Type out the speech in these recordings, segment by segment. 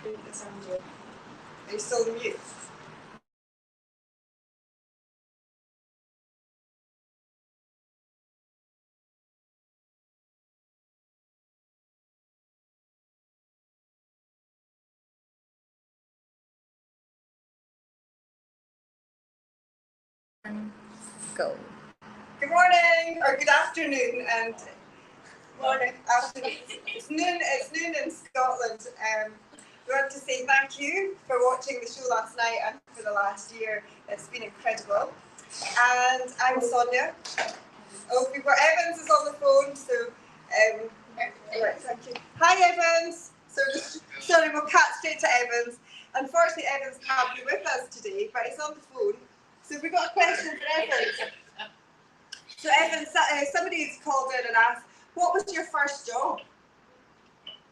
think it's on you. Are you still on mute? Go. Good morning, or good afternoon, and morning, afternoon. It's noon in Scotland. We want to say thank you for watching the show last night and for the last year. It's been incredible. And I'm Sonia. Oh, Evans is on the phone, so right, thank you. Hi, Evans. Sorry, we'll cut straight to Evans. Unfortunately, Evans can't be with us today, but he's on the phone. So we've got a question for Evans. So Evans, somebody's called in and asked, what was your first job?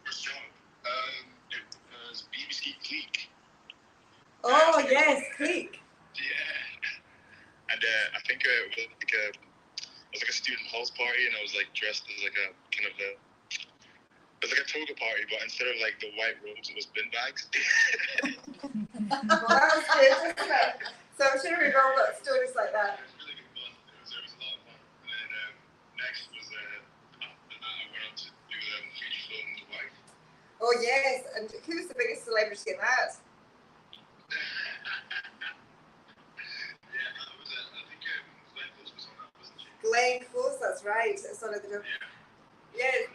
First job? It was BBC Clique. Oh, yes, Clique. Yeah. And I think it was like a student house party, and I was like dressed as like a kind of a, it was like a toga party, but instead of like the white robes, it was bin bags. Well, that was good, wasn't it? So I'm sure we've all got stories like that. It was really good fun. It was a lot of fun. And then next was after that I went on to do feature film with my wife. Oh yes, and who's the biggest celebrity in that? Yeah, that was it. I think Glenn Close was on that, wasn't she? Glenn Close, that's right. It's one of the. Yeah. Yeah.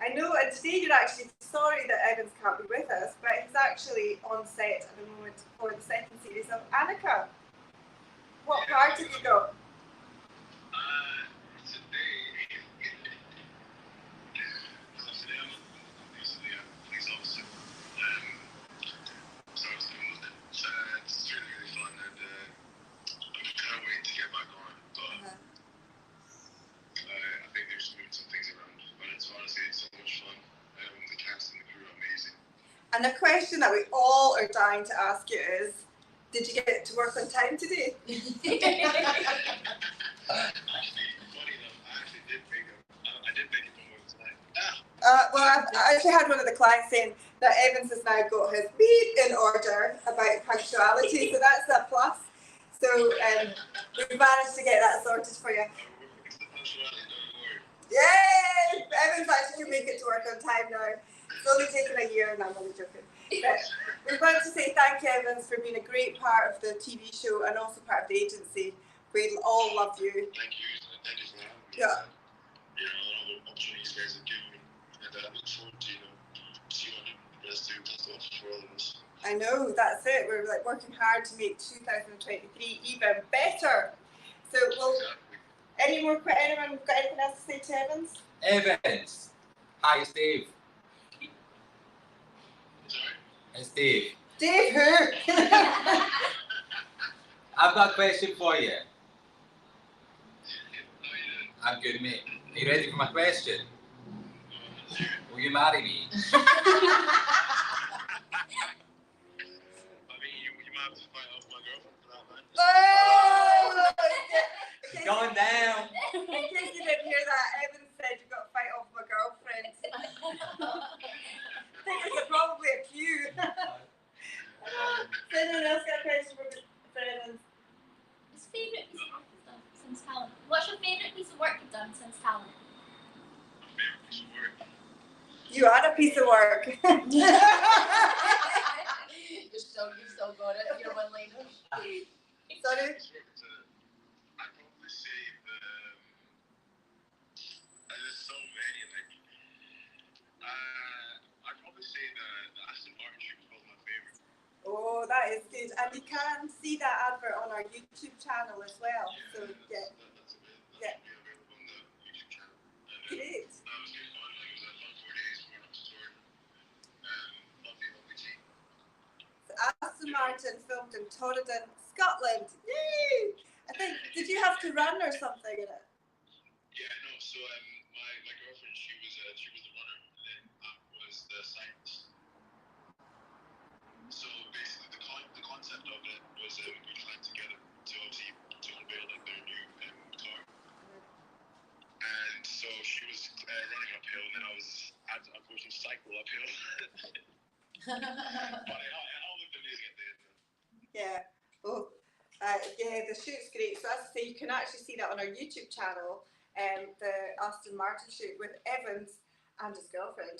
I know, and today you're actually sorry that Evans can't be with us, but he's actually on set at the moment for the second series of Annika. What part have you got? Today, I'm basically a police officer. So I was doing with it. It's really, really fun, and I can't wait to get back on it. But I think they're just moving some things around. But it's honestly so much fun. The cast and the crew are amazing. And a question that we all are dying to ask you is, did you get to work on time today? Actually, funny enough, I did make it from work tonight. Well, I actually had one of the clients saying that Evans has now got his beep in order about punctuality, so that's a plus. So we've managed to get that sorted for you. Yay! Evans actually can make it to work on time now. It's only taken a year, and I'm only joking. But we want to say thank you, Evans, for being a great part of the TV show and also part of the agency. We all love you. Thank you for having me. Yeah. All the opportunities you guys have given me, and I look forward to see what the rest of the stuff for all of us. I know, that's it. We're like working hard to make 2023 even better. So, anyone got anything else to say to Evans? Evans. Hi, it's Dave. Sorry? It's Dave. Dave who? I've got a question for you. How you doing? I'm good, mate. Are you ready for my question? Will you marry me? I mean, you might have to fight off my girlfriend for that, man. Oh! It's going down. In case you didn't hear that, Evans said you've got to fight off my girlfriend. I think it's probably a few. Does anyone else got a question for Evans? What's your favourite piece of work you've done since Talent? My favourite piece of work? You are a piece of work. You still got it. You're one later. Sorry? I'd probably say there's so many, I'd probably say the Aston Martin shoot was my favourite. Oh, that is good. And you can see that advert on our YouTube channel as well. So, yeah. That's available on the YouTube channel. And, Great. that was good fun. It was a fun 4 days. We went up to Storm. Lovely team. So Aston Martin filmed in Torridon, Scotland. Yay! I think, did you have to run or something in it? Yeah, no. So my girlfriend, she was the runner, and then I was the scientist. So basically, the concept of it was we climbed together to unveil like their new car. And so she was running uphill, and then I was unfortunately cycle uphill. But it all looked amazing at the end. Yeah. Well, yeah, the shoot's great. So as I say, you can actually see that on our YouTube channel, the Aston Martin shoot with Evans and his girlfriend.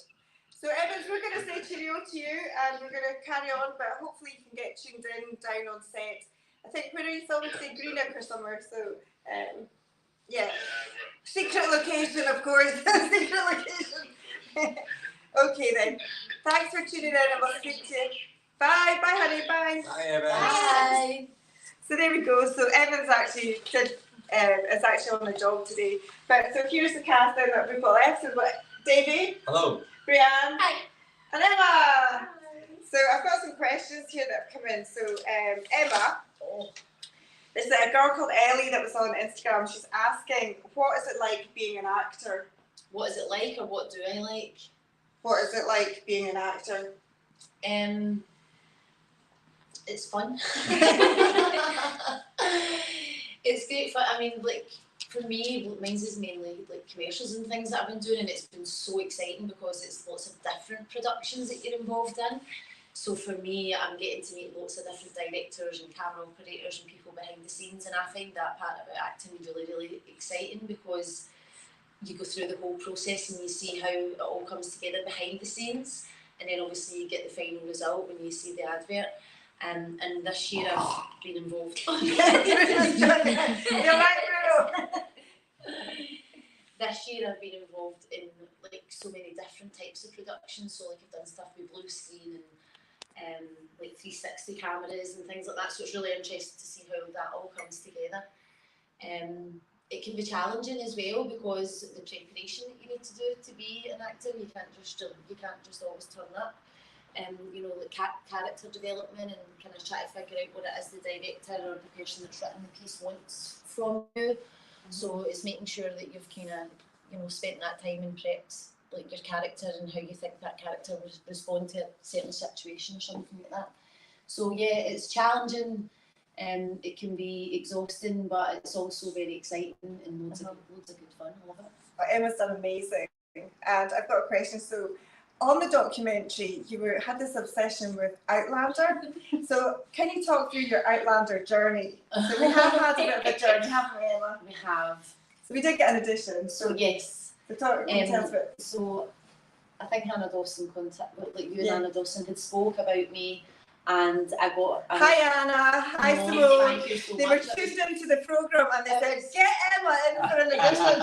So Evans, we're going to say cheerio to you, and we're going to carry on, but hopefully you can get tuned in down on set. I think, where are you filming today? Greenock or somewhere, so yeah. Secret location, of course. Secret location. Okay then. Thanks for tuning in, and we'll speak to you. Bye, bye honey, bye. Bye, Evans. Bye. So there we go. So Evans actually is actually on the job today. But so here's the cast then that we've got left. So we've got Davey. Hello. Brianne. Hi. And Emma. So I've got some questions here that have come in. So Emma, there's a girl called Ellie that was on Instagram. She's asking, what is it like being an actor? What is it like, or what do I like? What is it like being an actor? It's fun. It's great fun. I mean, like, for me, mine's is mainly like commercials and things that I've been doing, and it's been so exciting because it's lots of different productions that you're involved in. So for me, I'm getting to meet lots of different directors and camera operators and people behind the scenes, and I find that part about acting really, really exciting because you go through the whole process and you see how it all comes together behind the scenes, and then obviously you get the final result when you see the advert. And this year I've been involved. You're right, Bruno. This year I've been involved in like so many different types of productions. So like I've done stuff with blue screen and like 360 cameras and things like that. So it's really interesting to see how that all comes together. It can be challenging as well because the preparation that you need to do to be an actor, you can't just always turn up. You know, like character development and kind of try to figure out what it is the director or the person that's written the piece wants from you. So it's making sure that you've kind of, you know, spent that time and prepped like your character and how you think that character would respond to a certain situation or something like that. So yeah, it's challenging. It can be exhausting, but it's also very exciting and loads of good fun. I love it. Well, Emma's done amazing, and I've got a question. So, on the documentary, you had this obsession with Outlander. So, can you talk through your Outlander journey? So, we have had a bit of a journey, haven't we, Emma? We have. So, we did get an audition. So yes. So, tell us about. So, I think Hannah Dawson like you and Yeah. Hannah Dawson had spoke about me, and I got. Hi Anna, hi No, Simone. thank you so They were much. tuned into the programme and they said, get Emma in for an audition.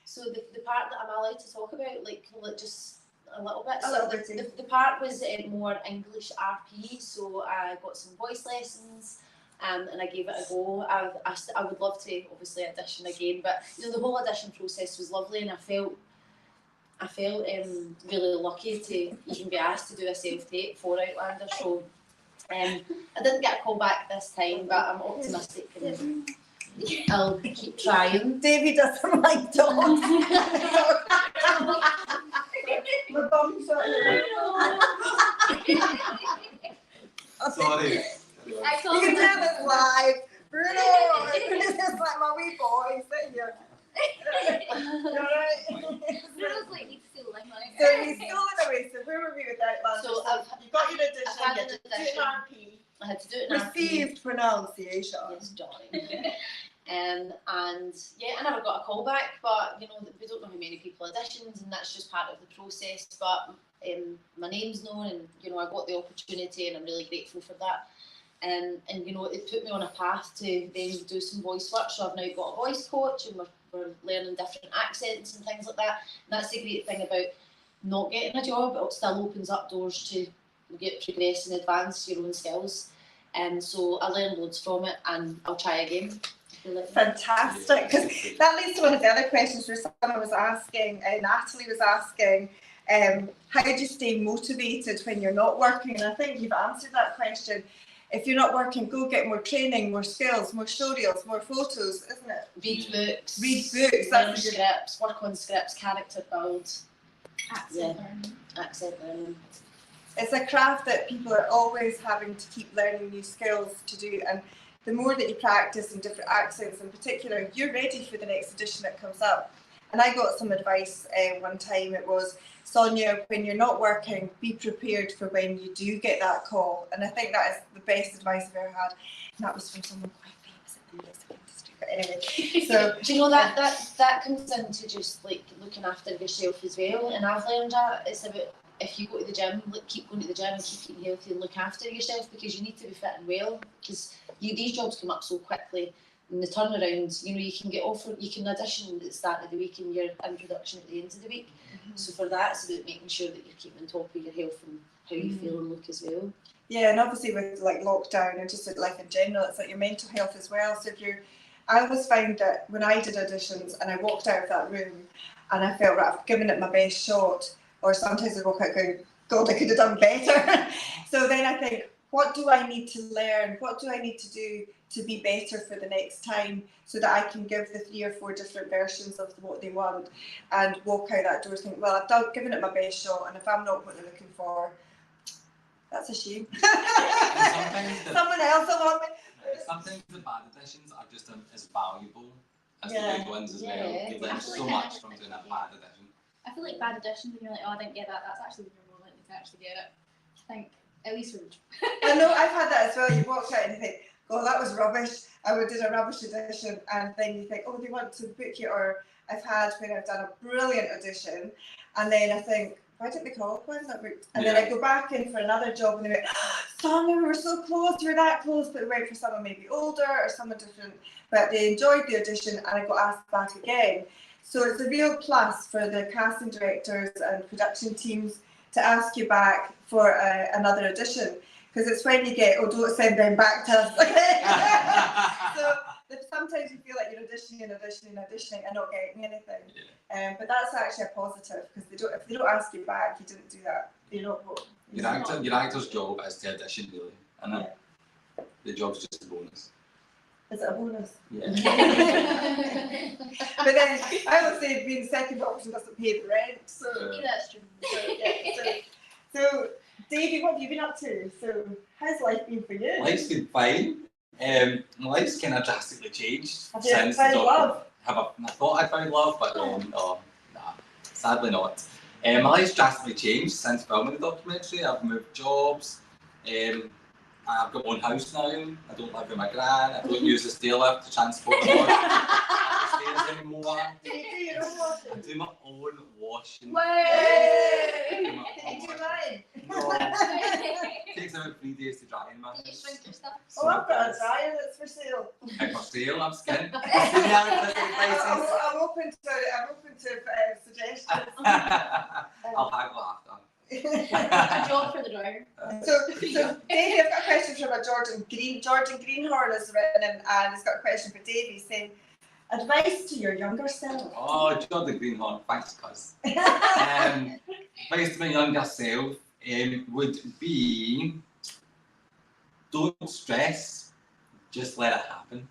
So the part that I'm allowed to talk about, like just a little bit. A So little bit. the part was more English RP, so I got some voice lessons, and I gave it a go. I would love to obviously audition again, but you know the whole audition process was lovely, and I felt really lucky to even be asked to do a self-tape for Outlander. So I didn't get a call back this time, but I'm optimistic and I'll keep trying. Davey doesn't like dogs. My bum's on Sorry. I You told can him. tell it's live. Bruno, this is like my wee boy sitting here. You alright? Bruno's like, need to see the limelight. So he's stolen away. So where were we with Outlander? So you got your audition. I've had You an had to do audition. an RP. I had to do it in RP. Received pronunciation. Yes, darling. And yeah, I never got a call back, but you know, we don't know how many people auditioned, and that's just part of the process. But my name's known, and you know, I got the opportunity, and I'm really grateful for that. And you know, it put me on a path to then do some voice work. So I've now got a voice coach, and we're learning different accents and things like that. And that's the great thing about not getting a job; it still opens up doors to progress and advance your own skills. And so I learned loads from it, and I'll try again. Fantastic, because that leads to one of the other questions where someone was asking, Natalie was asking, how do you stay motivated when you're not working? And I think you've answered that question. If you're not working, go get more training, more skills, more showreels, more photos, isn't it? Read books. Read books, Learn that's good. scripts, work on scripts, character build, Accent learning. accent learning. It's a craft that people are always having to keep learning new skills to do, and the more that you practice in different accents in particular, you're ready for the next edition that comes up. And I got some advice one time. It was, Sonia, when you're not working, be prepared for when you do get that call. And I think that is the best advice I've ever had. And that was from someone quite famous in the music industry. But anyway, so do you know that comes into just like looking after yourself as well. And I've learned that it's about, if you go to the gym, like, keep going to the gym and keep eating healthy and look after yourself, because you need to be fit and well, because these jobs come up so quickly. And the turnaround, you know, you can get offered, you can audition at the start of the week and you're in production at the end of the week. So for that, it's about making sure that you're keeping on top of your health and how you feel and look as well. Yeah, and obviously with like lockdown and just life in general, it's like your mental health as well. So I always find that when I did auditions and I walked out of that room and I felt, right, I've given it my best shot, or sometimes I walk out going, God, I could have done better. So then I think, what do I need to learn? What do I need to do to be better for the next time, so that I can give the 3 or 4 different versions of what they want, and walk out that door thinking, well, I've given it my best shot, and if I'm not what they're looking for, that's a shame. Someone else will want me. Sometimes the bad auditions are just as valuable as the good ones as well. You learn so much from doing a bad audition. I feel like bad auditions, when you're like, oh, I didn't get that, that's actually when you're more likely to actually get it. I think, at least for me. I know, I've had that as well. You walk out and you think, oh, that was rubbish. I did a rubbish audition, and then you think, oh, they want to book you. Or I've had when I've done a brilliant audition, and then I think, why didn't they call? Why was that booked? And then I go back in for another job, and they went, oh, Sonia, we were so close, we were that close, but we went for someone maybe older or someone different. But they enjoyed the audition, and I got asked back again. So it's a real plus for the casting directors and production teams to ask you back for another audition, because it's when you get, oh, don't send them back to us. So sometimes you feel like you're auditioning and not getting anything. But that's actually a positive, because if they don't ask you back, you didn't do that. You're not what. Your actor's job is to audition, really, and the job's just a bonus. Is it a bonus? Yeah. But then I would say being the second option doesn't pay the rent. So Yeah, that's true. So Davey, what have you been up to? So how's life been for you? Life's been fine. My life's kind of drastically changed Have you since found love? I thought I found love, but no, sadly not. My life's drastically changed since filming the documentary. I've moved jobs. I've got my own house now. I don't live with my gran. I don't use the stair lift to transport the water up the stairs anymore. Do you do your own washing? I do my own washing. Did you do mine? No. It takes about 3 days to dry in my Did you house. shrink your stuff? Oh, I've got a dryer that's for sale. For sale, I'm skin. I'm open to suggestions. I'll haggle after. A job for the dryer. So Davey, I've got a question from Jordan Greenhorn has written in, and he's got a question for Davey saying, advice to your younger self. Oh, Jordan Greenhorn, thanks, cuz. Advice to my younger self would be, don't stress, just let it happen.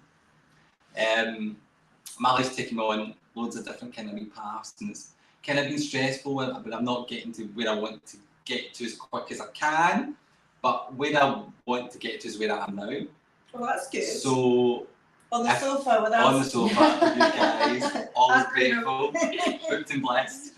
My life's taking on loads of different kind of wee paths, and it's kind of been stressful, but I'm not getting to where I want to get to as quick as I can. But where I want to get to is where I am now. Well, that's good. So on the sofa with us. On the sofa with you guys, always grateful, booked and blessed.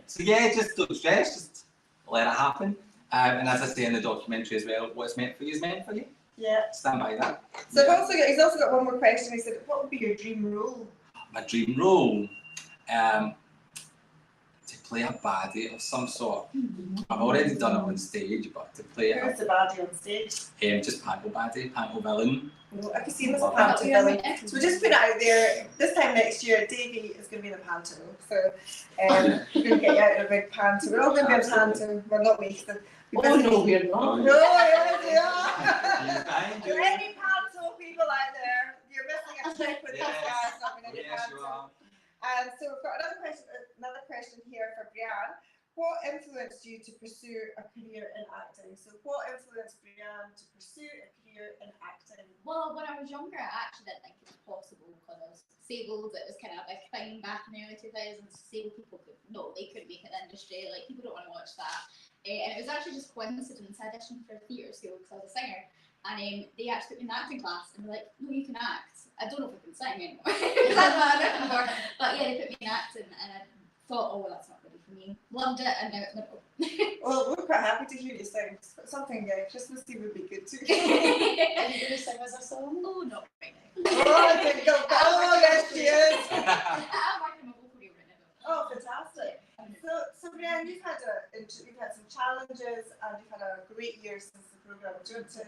So yeah, just don't stress, just let it happen. And as I say in the documentary as well, what's meant for you is meant for you. Yeah. Stand by that. So he's also got one more question. He said, what would be your dream role? My dream role? To play a baddie of some sort. I've already done it on stage, but to play Who's the baddie on stage? Just panto baddie, panto villain. No, I can see him as a panto villain. So we're just putting it out there. This time next year, Davey is going to be in a panto. So we're going to get you out in a big panto. We're all going to be in a panto. Well, not me. So no, we're not. No, yes, are. For any panto people out there, you're missing a trick with this guy. It's not going to be panto. And so we've got another question here for Brianne. What influenced you to pursue a career in acting? So what influenced Brianne to pursue a career in acting? Well, when I was younger, I actually didn't think it was possible because disabled, it was kind of a big thing back in the early 2000s. Disabled people they couldn't make it in the industry. Like, people don't want to watch that. And it was actually just coincidence. I auditioned for theatre school because I was a singer. and they actually put me in an acting class, and they're like, no, you can act. I don't know if I can sing anymore, that's what I'm looking for. But yeah, they put me in acting, and I thought, oh, well, that's not really for me. Loved it, and now it's never. Well, we're quite happy to hear you sing. Something Christmassy would be good too. Are you going to sing us a song? Oh, not right now. Oh, I think oh, yes, she is. I'm working my vocal career right now. Oh, fantastic. So Brianne, you've had some challenges and you've had a great year since the programme. Do you want to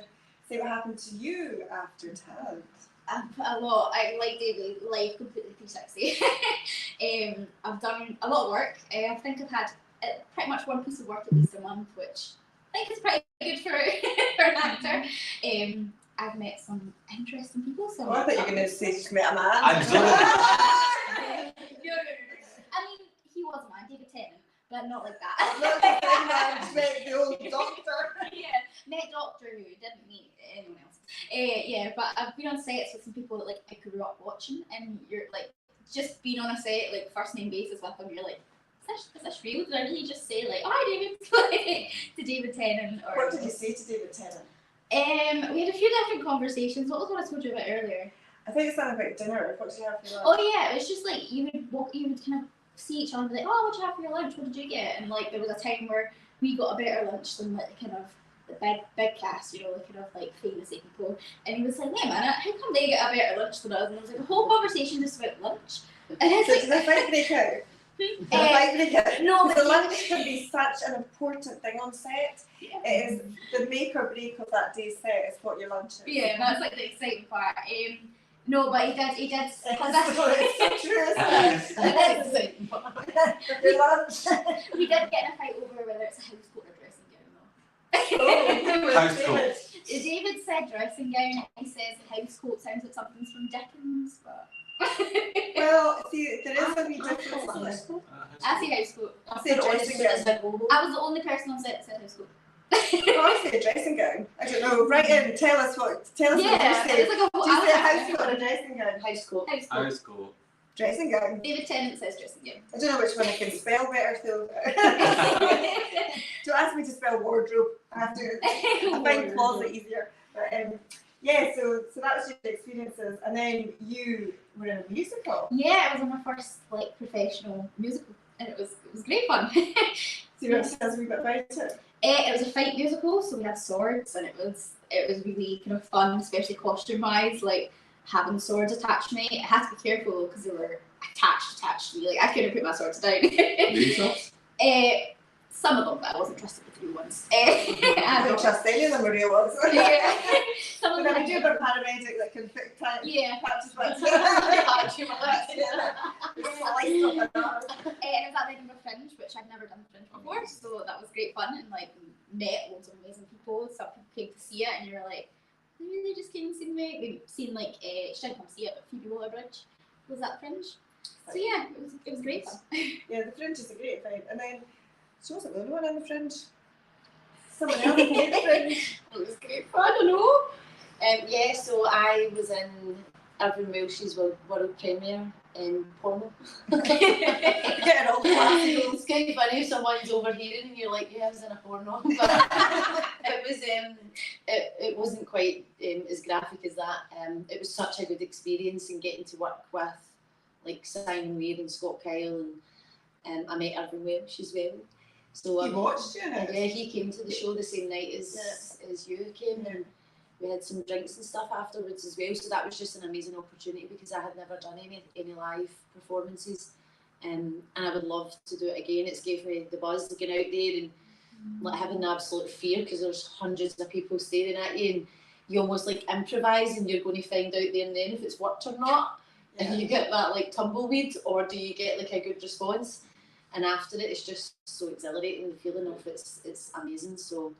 say what happened to you after talent? A lot. I like daily life completely 360. I've done a lot of work. I think I've had pretty much one piece of work at least a month, which I think is pretty good for an actor. I've met some interesting people. So I thought you were going to say she's met a man. I'm sorry. no. I mean, he was a man, David Tennant, but not like that. Not the same man, she met the old doctor. Yeah, met Doctor Who, didn't meet anyone else. Yeah, but I've been on sets with some people that like I grew up watching, and you're like just being on a set like first name basis with them. You're like, is this real? Did I really just say like, oh, hi David, to David Tennant? Or What did you say to David Tennant? We had a few different conversations. What was what I told you about earlier? I think it's something about dinner. What did you have for lunch? Oh yeah, it was just like you would kind of see each other and be like, oh, what did you have for your lunch? What did you get? And like there was a time where we got a better lunch than like kind of the big cast, you know, the kind of like famous people. And he was like, wait a minute, how come they get a better lunch than us? And I was like, a whole conversation just about lunch. And it's So like, did the fight break out? Did the fight break out? no, The but lunch can be such an important thing on set. yeah. It is the make or break of that day's set is what your lunch is. Yeah, that's like the exciting part. No, but he did. It's so true, isn't it? Your lunch. We did get in a fight over whether it's a house coat or a dressing gown though. House coat. David said dressing gown, he says house coat sounds like something's from Dickens, but Well, see, there is a wee difference on it. I say house coat. I say dressing gown. I was the only person on set that said house coat. Oh, I say dressing gown. I don't know. Write in. Tell us what you say. It's like a Do you say a house coat or a dressing gown? House coat. house coat. House coat. Dressing gown. David Tennant says dressing gown. I don't know which one I can spell better, so. Don't ask me to spell wardrobe. I have to. I find closet easier. But yeah, so that was your experiences, and then you were in a musical. Yeah, it was my first like professional musical, and it was great fun. So you want to tell us a wee bit about it? It was a fight musical, so we had swords, and it was really kind of fun, especially costume wise, like having swords attached to me. I had to be careful because they were attached to me. Like I couldn't put my swords down. Some of them, but I wasn't trusted with the new ones. I don't trust any of them are real ones. Yeah. Some of But them. I do have a paramedic that can fix time. Yeah. Patches back. And it was at the Edinburgh Fringe, which I'd never done Fringe before, so that was great fun, and like met loads of amazing people. Some people came to see it, and you were like, they really just came and seen me. We've seen like she didn't come see it, but Phoebe Waller-Bridge was at Fringe. So yeah, it was great fun. Yeah, the Fringe is a great thing. And then she wasn't the only one in the Fringe. Someone else in the Fringe. It was great fun. I don't know. Yeah, so I was in Irving Welsh's world premiere in porno. Getting all the classicals. It's kind of funny if someone's overhearing and you're like, yeah, I was in a porno. But it wasn't quite as graphic as that. It was such a good experience, and getting to work with like Simon Weir and Scott Kyle, and I met Irving Welsh as well. So He watched you in it? yeah, he came to the show the same night as you came, and we had some drinks and stuff afterwards as well. So that was just an amazing opportunity because I had never done any live performances, and I would love to do it again. It's gave me the buzz to get out there and like having the absolute fear because there's hundreds of people staring at you, and you almost like improvise, and you're going to find out there and then if it's worked or not. Yeah. And you get that like tumbleweed, or do you get like a good response? And after it, it's just so exhilarating. The feeling of it's amazing. So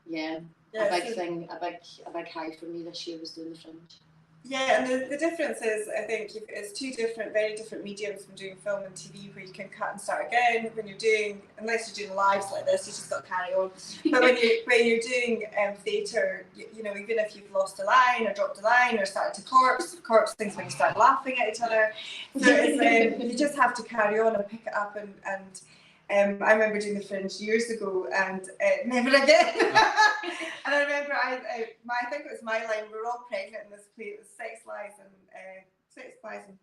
yeah, Yeah, a big so- thing, a big high for me this year was doing the Fringe. Yeah, and the difference is, I think, it's two very different mediums from doing film and TV, where you can cut and start again. When you're doing, unless you're doing lives like this, you just got to carry on. But when you're doing theatre, you know, even if you've lost a line or dropped a line or started to corpse things when you start laughing at each other. So it's, you just have to carry on and pick it up, and I remember doing the Fringe years ago, and never again. And I remember I think it was my line. We were all pregnant in this play. It was sex lies and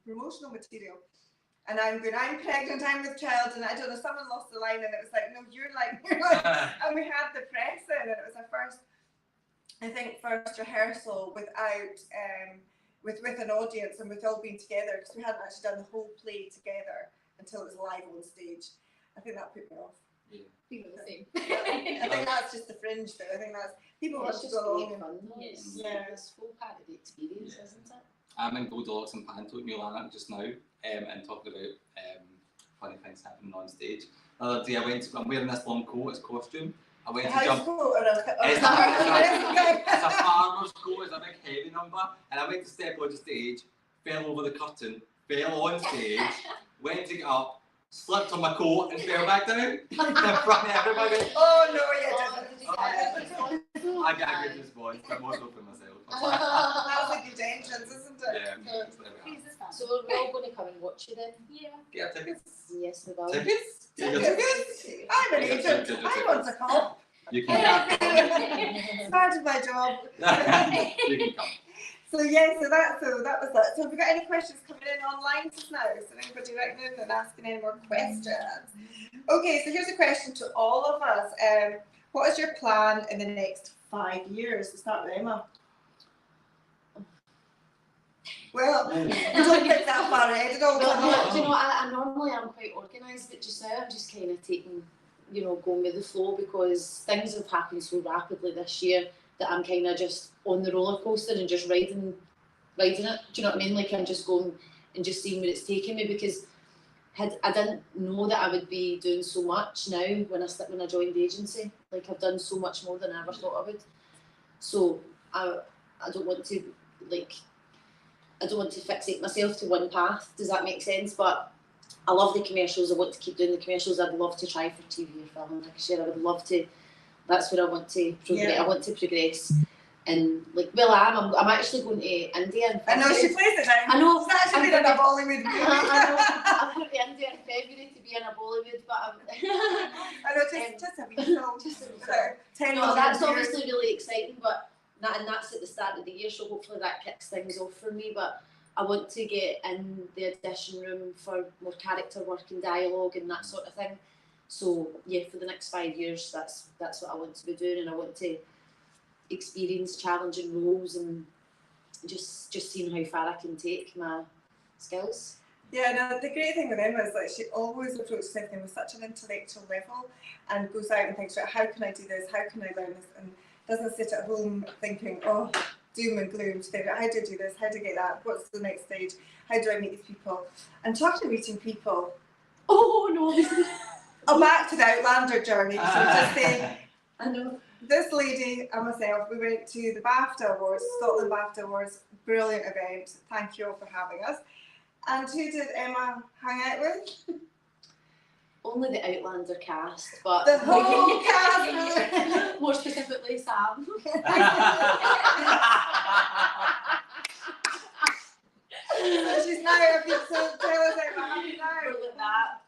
promotional material. And I'm going, I'm pregnant, I'm with child, and I don't know, someone lost the line, and it was like, no, you're like, and we had the press in, and it was our first rehearsal without, with an audience and with all being together, because we hadn't actually done the whole play together until it was live on stage. I think that put me off. Yeah. People the same. I think that's just the Fringe though. I think that's, people want to go along. It's this whole part of the experience, isn't it? I'm in Goldilocks and Panto at Milan just now, and talking about funny things happening on stage. The other day I'm wearing this long coat as costume. I went to jump. It's a farmer's coat, it's a big heavy number, and I went to step on the stage, fell over the curtain, fell on stage, went to get up, slipped on my coat and fell back down in front of everybody. Oh no, I get a good response, but more so for myself. That's a good entrance, isn't it? Yeah. So we're all going to come and watch you then? Yeah. Get tickets? Yes, we will. Tickets? Tickets? I'm an agent. I want to come. You can come. Started my job. You can come. So yeah, so that was that. So have we got any questions coming in online just now? So anybody writing in and asking any more questions? Okay, so here's a question to all of us. What is your plan in the next 5 years? Let's start with Emma. Well, don't get that far ahead at all. Do you know, I normally am quite organised, but just now I'm just kind of taking, going with the flow, because things have happened so rapidly this year that I'm kind of just on the roller coaster and just riding it. Do you know what I mean? Like I'm just going and just seeing where it's taking me, because I didn't know that I would be doing so much now when I joined the agency. Like I've done so much more than I ever thought I would. So I don't want to fixate myself to one path. Does that make sense? But I love the commercials. I want to keep doing the commercials. I'd love to try for TV or film next year. I would love to. That's where I want to progress. Yeah. I want to progress. And I'm actually going to India. I know she plays it now. I know. It's actually been in a Bollywood movie. I know. I'm going to India in February to be in a Bollywood, but I know, just a wee film. Just a no, that's obviously really exciting, but that's at the start of the year, so hopefully that kicks things off for me. But I want to get in the audition room for more character work and dialogue and that sort of thing. So yeah, for the next 5 years, that's what I want to be doing, and I want to experience challenging roles and just seeing how far I can take my skills. Yeah, no, the great thing with Emma is that she always approaches everything with such an intellectual level and goes out and thinks, right, how can I do this? How can I learn this? And doesn't sit at home thinking, oh, doom and gloom. She thinks, how do I do this? How do I get that? What's the next stage? How do I meet these people? And talking to meeting people. Oh no! Back to the Outlander journey. So just saying, I know. This lady and myself, we went to the BAFTA Awards, Scotland BAFTA Awards, brilliant event. Thank you all for having us. And who did Emma hang out with? Only the Outlander cast, but the whole cast. More specifically, Sam. So she's now. So tell us, Emma, how you now? With that.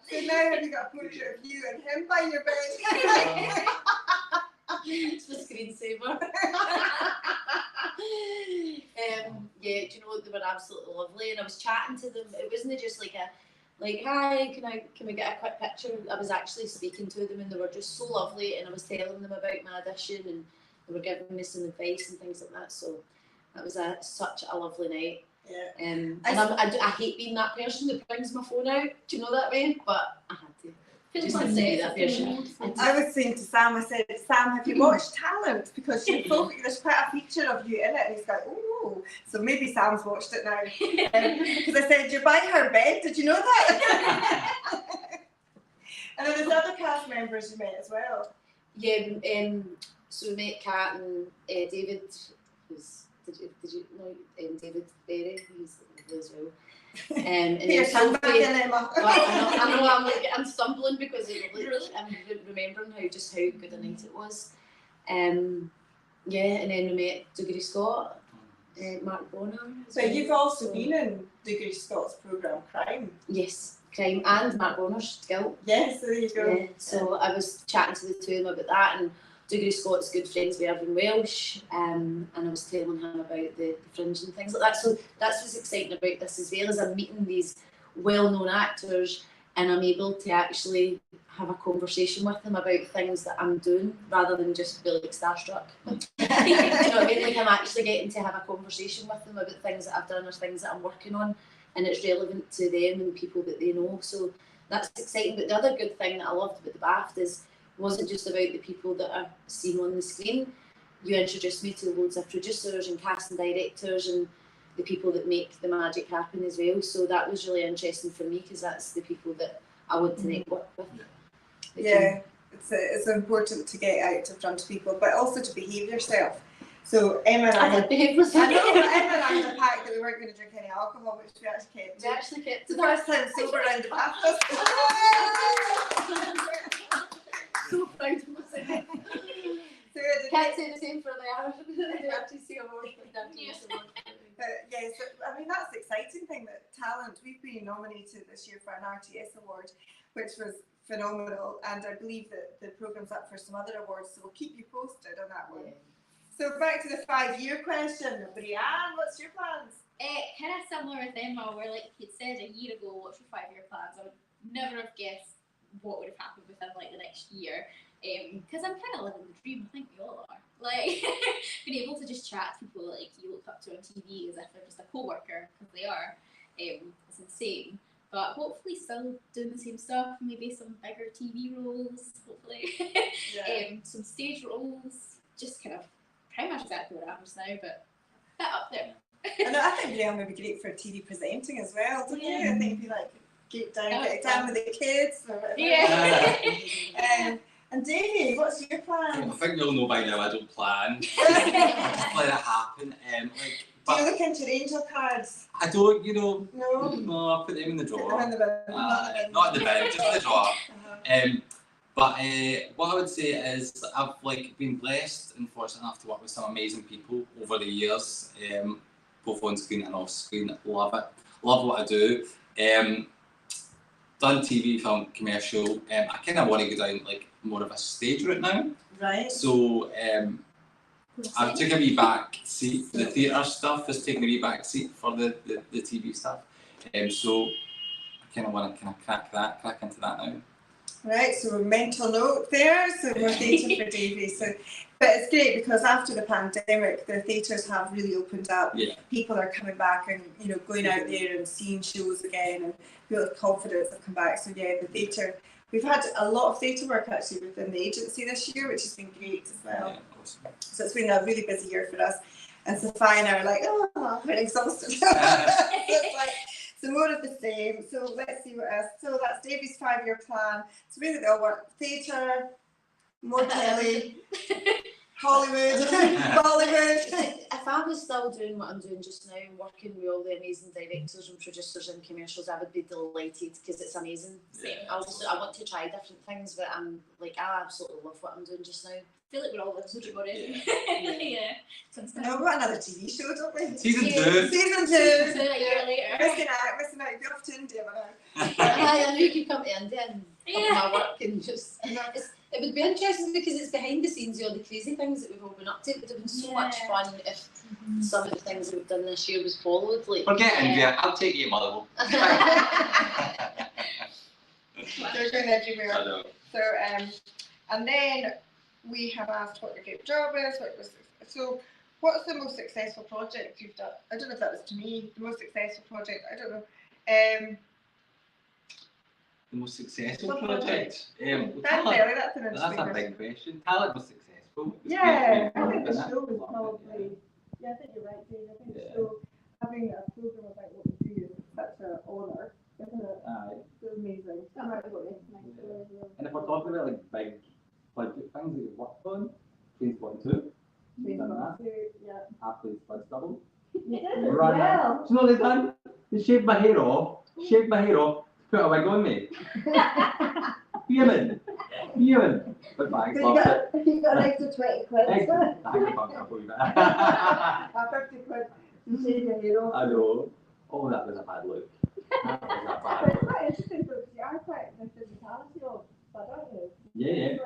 So now have you got a portrait of you and him by your bed? It's the screensaver. Yeah, do you know, they were absolutely lovely, and I was chatting to them. It wasn't just like hi, can we get a quick picture? I was actually speaking to them, and they were just so lovely, and I was telling them about my audition, and they were giving me some advice and things like that. So that was such a lovely night. Yeah. And I hate being that person that brings my phone out. Do you know that way? But I had to. Just to be that person. I was saying to Sam, I said, Sam, have you watched Talent? Because there's quite a feature of you in it. And he's like, oh, so maybe Sam's watched it now. Because I said, you're by her bed. Did you know that? And then there's other cast members you met as well. Yeah, so we met Kat and David, who's, did you know David Berry? He's lovely as well. And I know I'm stumbling because I'm remembering how good a night it was. Yeah, and then we met Dougray Scott, Mark Bonner. So you've also been in Dougray Scott's programme Crime. Yes. Crime, and Mark Bonner's Guilt. Yes, there you go. Yeah, so I was chatting to the two of them about that, and Dougal Scott's good friends with Irvin Welsh, and I was telling him about the fringe and things like that. So that's what's exciting about this as well, is I'm meeting these well-known actors, and I'm able to actually have a conversation with them about things that I'm doing, rather than just be like starstruck. Do you know what I mean? Like, I'm actually getting to have a conversation with them about things that I've done or things that I'm working on, and it's relevant to them and people that they know. So that's exciting. But the other good thing that I loved about the BAFTA is it wasn't just about the people that are seen on the screen. You introduced me to loads of producers and casting directors and the people that make the magic happen as well. So that was really interesting for me, because that's the people that I want to network with. Yeah, it's important to get out in front of people, but also to behave yourself. So Emma and I did behave myself. I know, Emma and I had a pact that we weren't going to drink any alcohol, which we actually kept. We actually kept It's the first time sober around the BAFTA. So proud of myself. So Can't say the same for the RTC award. yes, I mean, that's the exciting thing, that talent. We've been nominated this year for an RTS award, which was phenomenal, and I believe that the programme's up for some other awards, so we'll keep you posted on that one. Yeah. So back to the 5-year question, Brianne, what's your plans? Kind of similar with Emma, where like you'd said a year ago, what's your 5-year plans? I would never have guessed what would have happened within like the next year. Because I'm kind of living the dream. I think we all are. Like, being able to just chat to people like you look up to on TV as if they're just a co-worker, because they are. It's insane. But hopefully still doing the same stuff, maybe some bigger TV roles, hopefully. Some stage roles, just kind of pretty much exactly what happens now, but a bit up there. I think Brianne would be great for TV presenting as well, don't you? I think if you like get down with the kids or whatever. Yeah. And Davey, what's your plan? I think you'll know by now I don't plan. Just let it happen. Do you look into angel cards? I don't, you know. No. I put them in the drawer. Put them in the bin. Not in the bin, just in the drawer. But what I would say is I've like been blessed and fortunate enough to work with some amazing people over the years, both on screen and off screen. Love it. Love what I do. Done TV, film, commercial. I kind of want to go down like more of a stage route now. Right. So I've taken a wee back seat. The theatre stuff has taken a wee back seat for the TV stuff. So I kind of want to crack into that now. Right, so a mental note there, so we're theatre for Davey. But it's great because after the pandemic, the theatres have really opened up. Yeah. People are coming back and going out there and seeing shows again, and people with confidence have come back. So yeah, the theatre. We've had a lot of theatre work actually within the agency this year, which has been great as well. Yeah, awesome. So it's been a really busy year for us. And Sophia and I are like, we're exhausted. So it's like, so more of the same. So let's see what else. So that's Davey's 5-year plan. So really they all want theatre, more telly, Hollywood, Bollywood. If I was still doing what I'm doing just now, working with all the amazing directors and producers and commercials, I would be delighted because it's amazing. Same. I want to try different things, but I absolutely love what I'm doing just now. I feel like we're all listening to it. Yeah. We've got another TV show, don't we? Season 2. Season 2. So a year later. Missing out. Be off to India now. I know you could come to India and my work and just. It would be interesting because it's behind the scenes, all the crazy things that we've all been up to. It would have been so much fun if some of the things that we've done this year was followed. Like, forget India, I'll take you, Motherwell. They're going everywhere. I know. So, and then we have asked what your favourite job is. So, what's the most successful project you've done? I don't know if that was to me. The most successful project. I don't know. The most successful project? That's an interesting That's a big question. Talent was successful. Yeah, I think the show was probably. Yeah, I think you're right, Dave. I think the show, having a programme about what we do is such an honour, isn't it? It's amazing. And if we're talking about like big budget things that you've worked on, Trains 1 2. You've done that. Yeah. I played Spuds Double. You did Run. it well. Do you know what they've done? They shaved my hair off, put a wig on me. Fuming. But back, So you got an extra 20 quid. A 50 quid to shave your hair off. I know. Oh, that was a bad look. That was a bad But it's one. quite interesting though, because you are quite the physicality of that, aren't you? Yeah.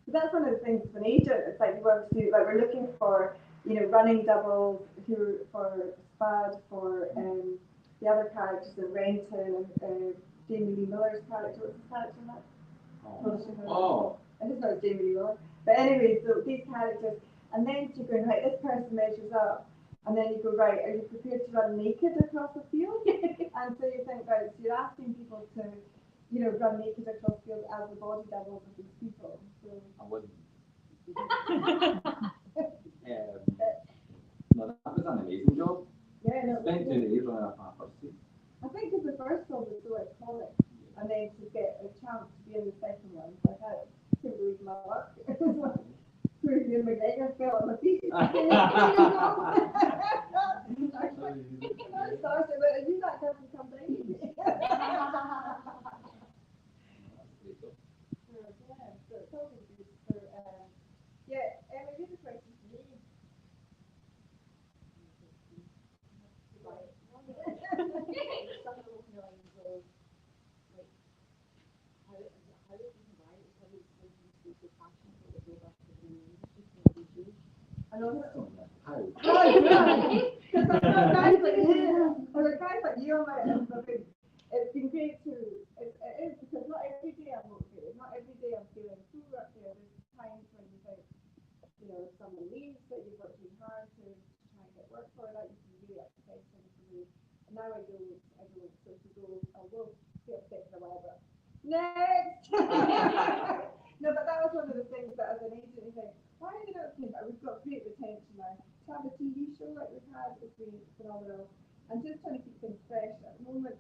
But that's one of the things with an agent. It's like you want to do, like we're looking for, running doubles who for Spad, for the other characters in Renton and Jamie Lee Miller's character. What's his character in that? Oh. I just know it's Jamie Lee Miller. But anyway, so these characters, and then you're going, right, this person measures up, and then you go, right, are you prepared to run naked across the field? And so you think, right, so you're asking people to, run naked across the field as the body doubles of these people. So I wouldn't. No, that was an amazing job. yeah, no, Spent 2 days running a first scene. I think because the first one was so iconic, and then to get a chance to be in the second one, like I couldn't believe my luck. It was like Ian McGregor fell on my feet. I started, but are you that person come down? Yeah, so it's always good for, yeah, Emma, you have a question for me. I know that. How? Oh, yeah. Because I've got guys like you. There are guys like you on my Instagram. It's been great to. It is because not every day I'm motivated. Not every day I'm feeling cool up there. There's times when you think, if someone leaves that you've worked really hard to try and get work for, that you can really upset things for me. And now I don't. So to go, I will be upset for a while, but next. No, but that was one of the things that as an agent you think, why are they not saying that? We've got great retention now. To have a TV show like we've had has been phenomenal. And just trying to keep things fresh. At the moment,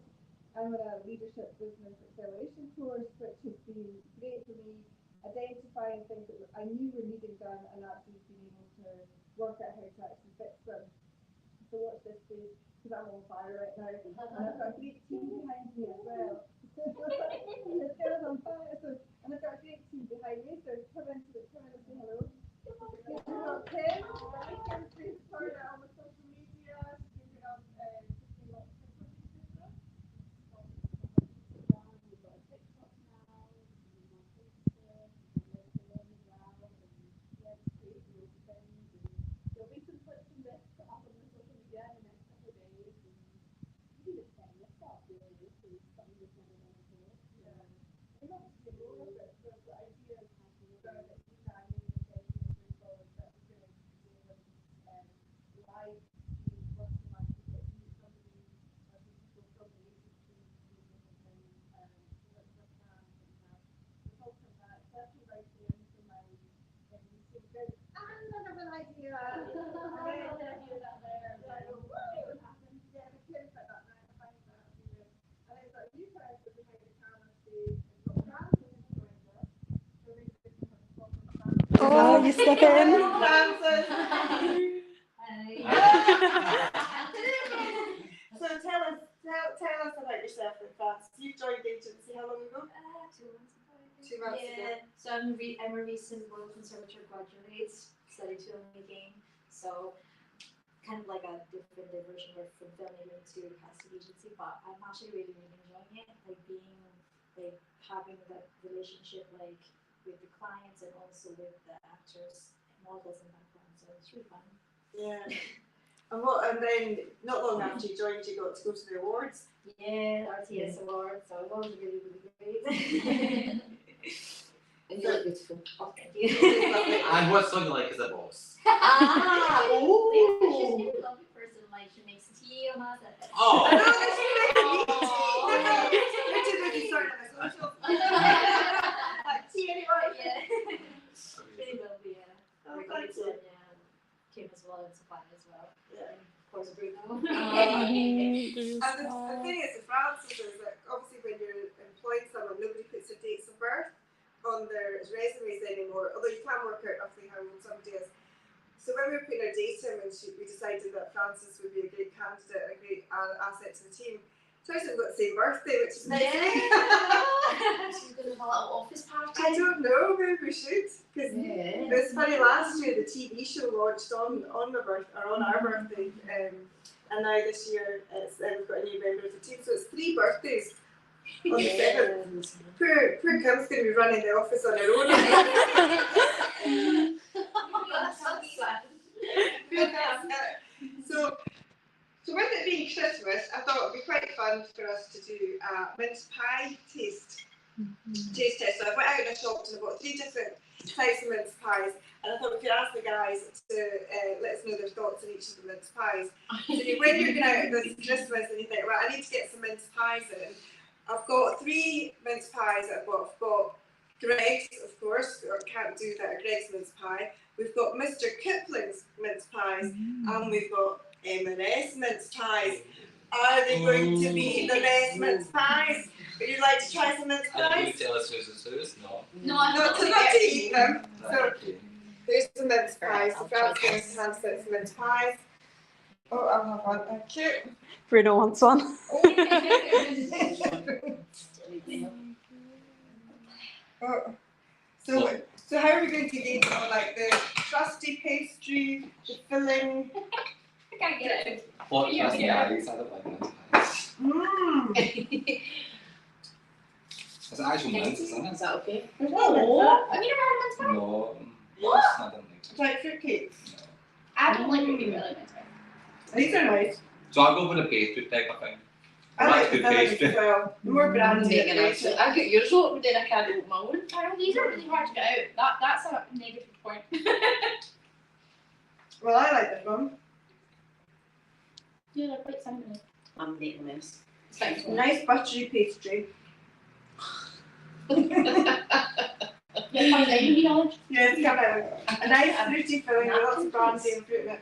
I'm in a leadership business acceleration course, which has been great for me, identifying things that I knew were needing done and actually being able to work out how to actually fix them. So watch this space, because I'm on fire right now. And I've got a great team behind me as well. It's on fire. So, and I've got a great team behind me, so come in and say hello. We've got Kim. Kim's been part of all the social media. She's been on we've got TikTok now, we've got Facebook, we've got Instagram, LinkedIn as well, and yeah, it's great, things. And there'll be some clips from this up on the social media in the next couple of days. And maybe just setting this up really, so it's something you've never done before. Yeah. I think I'll just more of it. So the idea is that you guys live working on to get to meet somebody or people from the agency doing different things, what's their plans and the thoughts of that, especially right at the end of my and you say good, and another idea. And then you hear that there, and I go, woo! And yeah, the kids like that, and I find that really. And it's like you guys are behind the camera stage and got Francis who's joined us. So maybe we can have a talk with Francis. Oh, you stuck it in. Francis. So tell us about yourself and Francis. You joined the agency how long ago? 2 months ago. 2 months ago. Yeah. So I'm a recent Royal Conservator graduate, studied filmmaking. So kind of like a different diversion from filmmaking to casting agency, but I'm actually really enjoying it. Like having that relationship like with the clients and also with the actors, models and background. So it's really fun. Yeah. And then not long after you joined, you got to go to the awards. Yeah, RTS Awards. So it was really, really great. And you look beautiful. Oh, thank you. And what song you like as a boss? She's a really lovely person. Like she makes tea on us. Oh! Like tea anyway. Yeah. Really lovely, yeah. Oh, We're thank going you. to Kim as well and Savannah as well. Yeah. And of course, Bruno. And the thing is, with Francis is that obviously when you're employing someone, nobody puts their dates of birth on their resumes anymore, although you can work out roughly how old somebody is. So when we were putting our data in, we decided that Francis would be a great candidate and a great asset to the team. Turns out we've got the same birthday, which is nice. She's going to have a little office party. I don't know, maybe we should. Because it was funny, last year the TV show launched on our birthday. and now this year we've got a new member of the team, so it's 3 birthdays on the 7th. Poor Kim's going to be running the office on her own. So with it being Christmas, I thought it would be quite fun for us to do a mince pie taste test. So I went out and I shopped and I bought 3 different types of mince pies, and I thought we could ask the guys to let us know their thoughts on each of the mince pies. So when you're going out this Christmas and you think, right, I need to get some mince pies in, I've got 3 mince pies that I've got. I've got Greg's, of course, or can't do that, Greg's mince pie. We've got Mr. Kipling's mince pies, and we've got M&S mince pies. Are they going to be the best mince pies? Would you like to try some mince And you pies? tell us who's no. No, I'm Not to eat them. So Right, okay. there's the mince pies. So Fran's going to hand set some mince pies. Oh, I'll have one. Thank you. Bruno wants one. Oh. So how are we going to gauge it on like the crusty pastry, the filling? I can't get it. What Yeah, trust yeah. guys? I don't like mince pies. Mmm. It's actual mince, isn't it? Is that okay? Oh, Have you never had mince pie? No. What? I don't think it's so. like fruitcakes. I don't like really mince pie. These are nice. So I'll go for the pastry type of thing. I like the Good filling pastry. as well. The more brandy Making the it. better. I got yours open, then I can't open my own. I know these are really hard to get out. That's a negative point. Well, I like this one. Yeah, they're quite similar. I'm making this. It's fine. A nice buttery pastry. Yeah, fine. Any knowledge? Yeah, it's got a nice fruity filling with lots of brandy and fruit in it.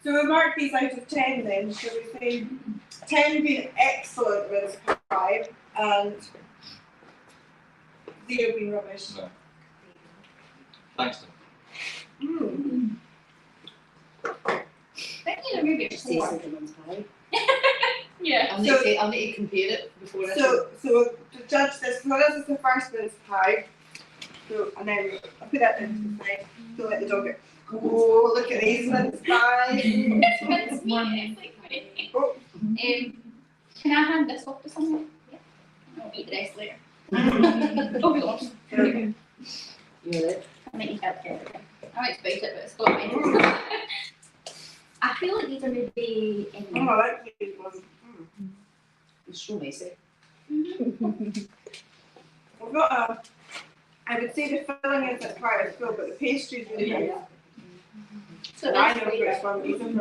So we'll mark these out of 10 then. So we say 10 being excellent mince pie and 0 being rubbish. No. Thanks. Mm. I think these are maybe a Just say 4. something on pie. Yeah. I'll need to compare it before I So to judge this, well, this is the first mince pie. So, and then I'll put that into the side. Don't let the dog get. Oh, look at these mince pies. It's me. It's like me. Oh. Can I hand this off to someone? Yeah. I'll eat the rest later. Oh gosh. Yeah. You ready? I might eat that later. I might bite it, but it's got mine. I feel like these are maybe Oh, I like these ones. It's so messy. We've got a. I would say the filling isn't quite as full, but the pastry's really nice. So I that's know which flavour. one these are from.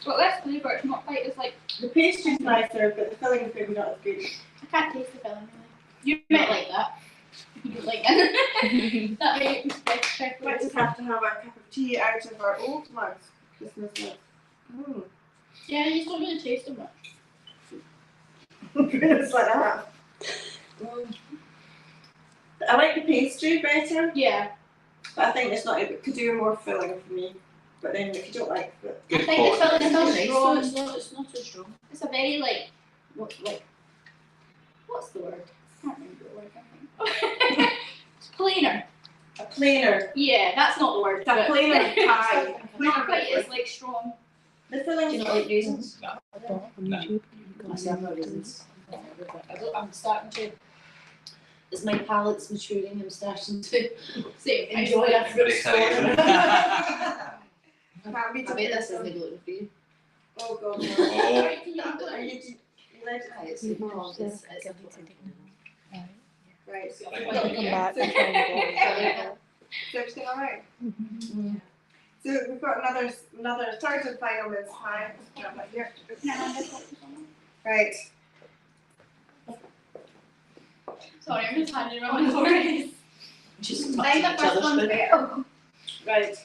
But this flavour, it's not quite as like, The pastry's nicer, but the filling is maybe not as good. I can't taste the filling really. You might like that. You don't like that. That might be Might just have to have a cup of tea out of our old mugs. Christmas mugs. Yeah, you don't really taste them much. It's like that. I like the pastry better, Yeah. but I think it's not. It could do more filling for me. But then if you don't like it, I Good think the thought. filling is It's not nice, strong. though. It's not so strong. It's a very like, what's the word? I can't remember the word. I think. It's plainer. a plainer. Yeah, that's not the word. It's a plainer pie. Not quite as like strong. The Do filling. you not like raisins? No. I say I'm not raisins. I'm starting to. As my palate's maturing, I'm starting to Same. enjoy a fruit storm. Can't be I bet this isn't gluten free. Oh god. No. Oh. Are you let it It's a right. So Like Come back and try and is everything alright? So we've got another third and final mince pie. Here. Right. Sorry, I'm just handing around my stories. just I think the first one's better. Right.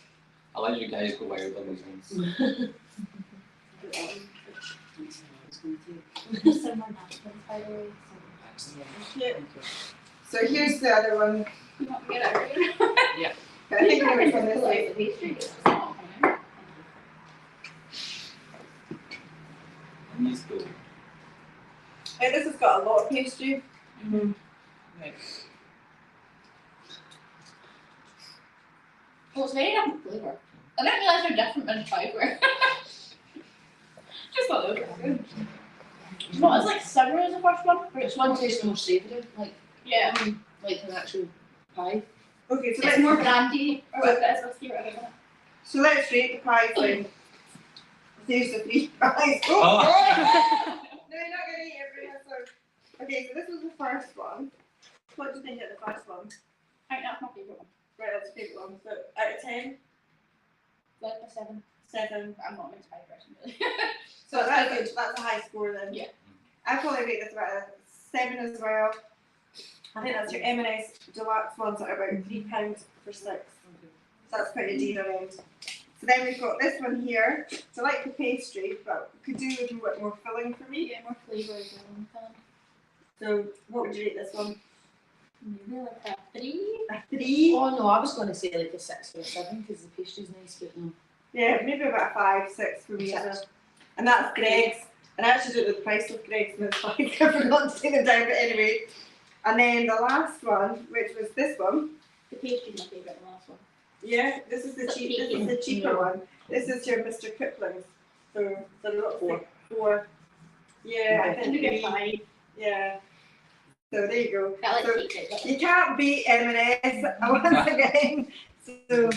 I'll let you guys go wild on these ones. There's some more napkins, by the way. Yeah. So here's the other one. You want to get out of here? I think I know which one this is. These go. This has got a lot of pastry. Well, it's very different flavour. I didn't realise they're different than pie were. thought they were good. It's not as like sour as the first one, but Which one tastes more savoury? Like yeah, like an actual pie. Okay, so it's let's more brandy or whatever it is. Let's keep it in it. So let's rate the pies then. There's the 3 pies. Oh. No, you're not gonna eat every episode. Okay, so this was the first one. What do you think of the first one? I think that's my favourite one. Right, that's the favourite one. So out of 10, Like a 7. 7. I'm not a mince pie person really. So that's a high score then. Yeah. I'd probably rate this about a 7 as well. I think that's your M&S deluxe ones that are about £3 for 6. So that's quite a deal around. So then we've got this one here. So like the pastry, but could do with a bit more filling for me. Yeah, more flavours and So what would you rate this one? maybe like a 3. A 3? Oh no, I was going to say like a 6 or a 7 because the pastry's nice, but no. Yeah, maybe about a 5, 6 for me. And that's Greg's. And I actually do it with the price of Greg's and it's like I forgot to take them down, but anyway. And then the last one, which was this one. The pastry's my favourite, the last one. Yeah, this is the cheaper one. This is your Mr. Kipling's. So they're not 4. Yeah, I think Maybe a 3. 5. Yeah. So there you go. I like So cake. you can't beat M&S once again. So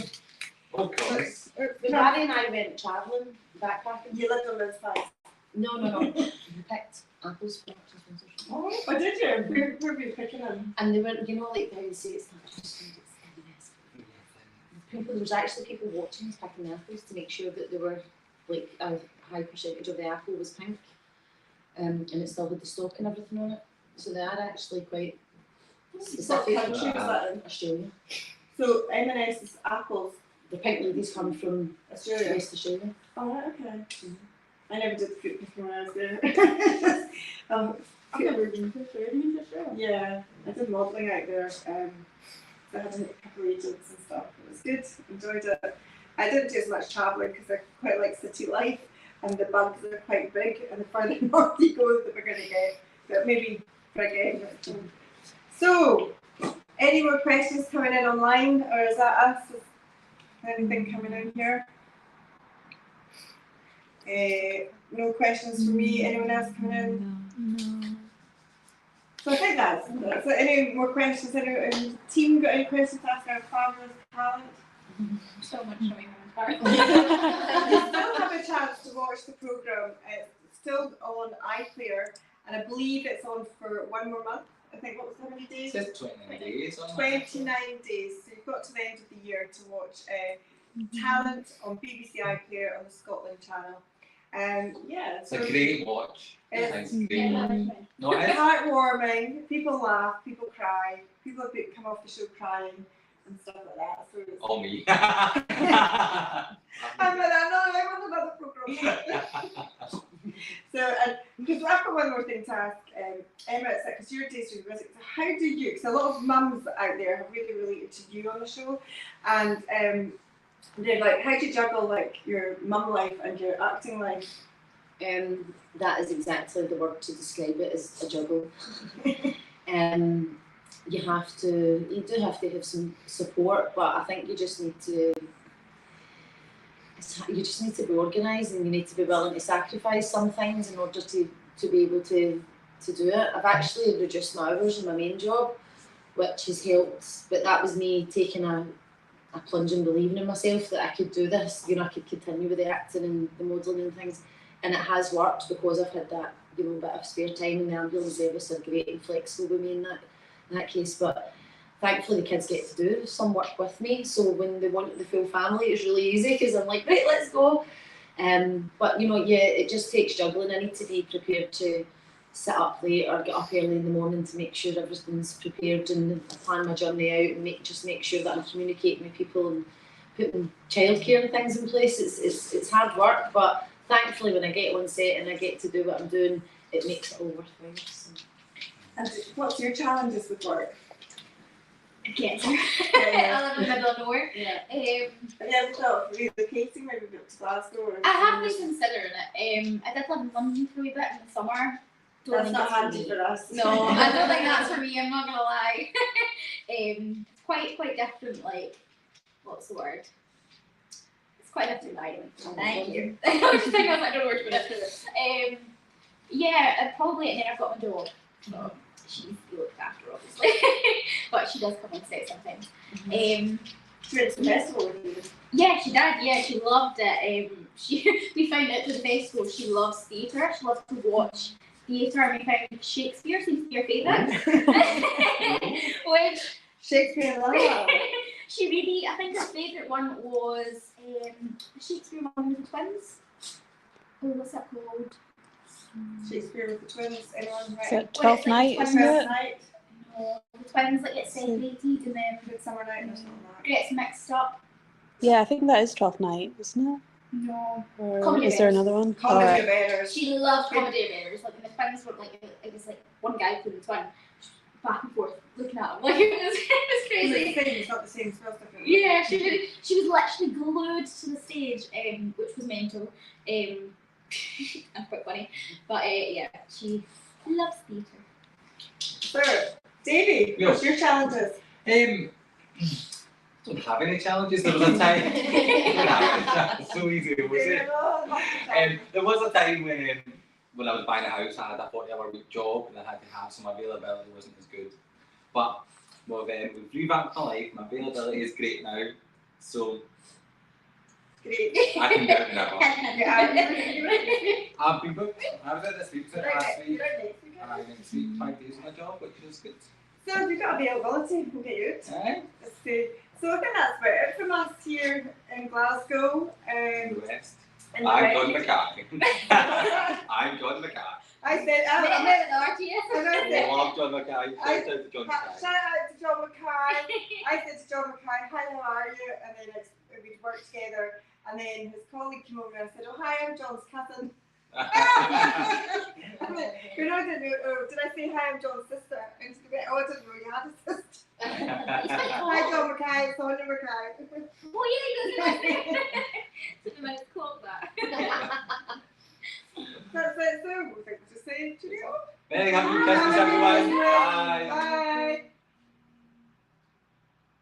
Of course. Daddy and I went travelling, backpacking. you lived on those pies. No. We picked apples for Christmas. Oh, did you? Where were you picking them? And they were, you know, like how you say it's not just food, it's M&S. People, there was actually people watching us picking the apples to make sure that they were like a high percentage of the apple was pink, and it still had the stalk and everything on it. So they are actually quite specific. What country was that in? Australia. So M&S's apples, The pink ladies come from Australia. West Australia. Oh, right, okay. I never did fruit picking when I was there. I've never been to Australia. Yeah, I did modelling out there. I had a couple of agents and stuff. It was good. Enjoyed it. I didn't do as much travelling because I quite like city life, and the bugs are quite big. And the further north you go, the bigger they get. But maybe for again. So, any more questions coming in online, or is that us? Is anything coming in here? No questions for me. Anyone else coming in? No. So I think that's it. So any more questions? Any team got any questions to ask our farmers talent? So much showing on You still have a chance to watch the programme. It's still on iPlayer, and I believe it's on for 1 more month. I think, what was how many days? It says 29 days on that. 29 days. So you've got to the end of the year to watch Talent on BBC iPlayer on the Scotland channel. Yeah, It's a great watch. It's It's great. No, it's it's heartwarming. People laugh, people cry, people come off the show crying and stuff like that. So it's all me. I'm on another programme. So, because I've got one more thing to ask Emma, because you're a taster of music, so how do you, because a lot of mums out there have really related to you on the show, and they're like, how do you juggle like your mum life and your acting life? That is exactly the word to describe it, is a juggle. You do have to have some support, but I think you just need to be organised, and you need to be willing to sacrifice some things in order to be able to do it. I've actually reduced my hours in my main job, which has helped, but that was me taking a plunge and believing in myself that I could do this, I could continue with the acting and the modelling and things, and it has worked because I've had that, bit of spare time, and the ambulance service are great and flexible with me in that case, but thankfully the kids get to do some work with me, so when they want the full family it's really easy because I'm like, right, let's go. But it just takes juggling. I need to be prepared to sit up late or get up early in the morning to make sure everything's prepared and plan my journey out and make sure that I'm communicating with people and putting childcare and things in place. It's hard work, but thankfully when I get on set and I get to do what I'm doing, it makes it all worthwhile. So. And what's your challenges with work? Cancer. Yeah. I live in the middle of nowhere. Yeah. Have you ever thought of relocating, maybe go to Glasgow? Or I have been considering it. I did live in London for a wee bit in the summer. That's not for handy me. for us. No, I don't think that's for me, I'm not gonna lie. It's quite different, like, what's the word? It's quite a different island. Thank you. I was thinking, I don't know where to put it. Yeah, probably, and then I've got my dog. So she's looked after, obviously. But she does come on set sometimes. She went to the festival with you. Yeah, she did. Yeah, she loved it. We found out through the festival she loves theatre. She loves to watch theatre, and we found Shakespeare seems to be her favourite. Which Shakespeare in Love. she really, I think her favourite one was Shakespeare one with the twins. Oh, what's that called? Shakespeare with the twins. Anyone Is right? it 12th Night, isn't it? Night. No, the twins that get separated and then Midsummer Night or something like gets mixed up. Yeah, I think that is 12th Night, isn't it? No. Or Comedy is there Bears. another one? that. Comedy Alright. of Errors. She loved comedy bears. Like, and the twins were like, it was like one guy playing the twin, back and forth, looking at him. Like, it was crazy. It's not the same spells different. Yeah, she did. She was literally glued to the stage, which was mental. That's quite funny. But yeah, she loves theatre. So, Davey, Yeah. what's your challenges? Don't have any challenges. There was a time. It's so easy, was it? There was a time when I was buying a house, I had a 40-hour-week job and I had to have some availability wasn't as good. But we've revamped my life. My availability is great now, so Great. I can do it whenever. Yeah, I've been booked. I was at this week, You're last right, week. you're right. And I next week 5 days on my job, which is good. So, if you've got availability, we'll get you out. Aye. Let's see. So, I think that's about it from us here in Glasgow. The rest. In the I'm John West. McCarthy. I'm John McCarthy. I said, I I met the RTS. said, I love John McCarthy. Shout out to John shout McCarthy. out to John Mackay. I said to John Mackay, hi, how are you? And then we'd work together. And then his colleague came over and said, oh, hi, I'm John's cousin. But I didn't know, oh, did I say hi, I'm John's sister? And she went, oh, I didn't know you had a sister. Hi, John Mackay, it's Sonia Mackay. Oh yeah, he does. Something like it's called that. That's it, so we'll just say cheerio. Merry happy Christmas, everyone.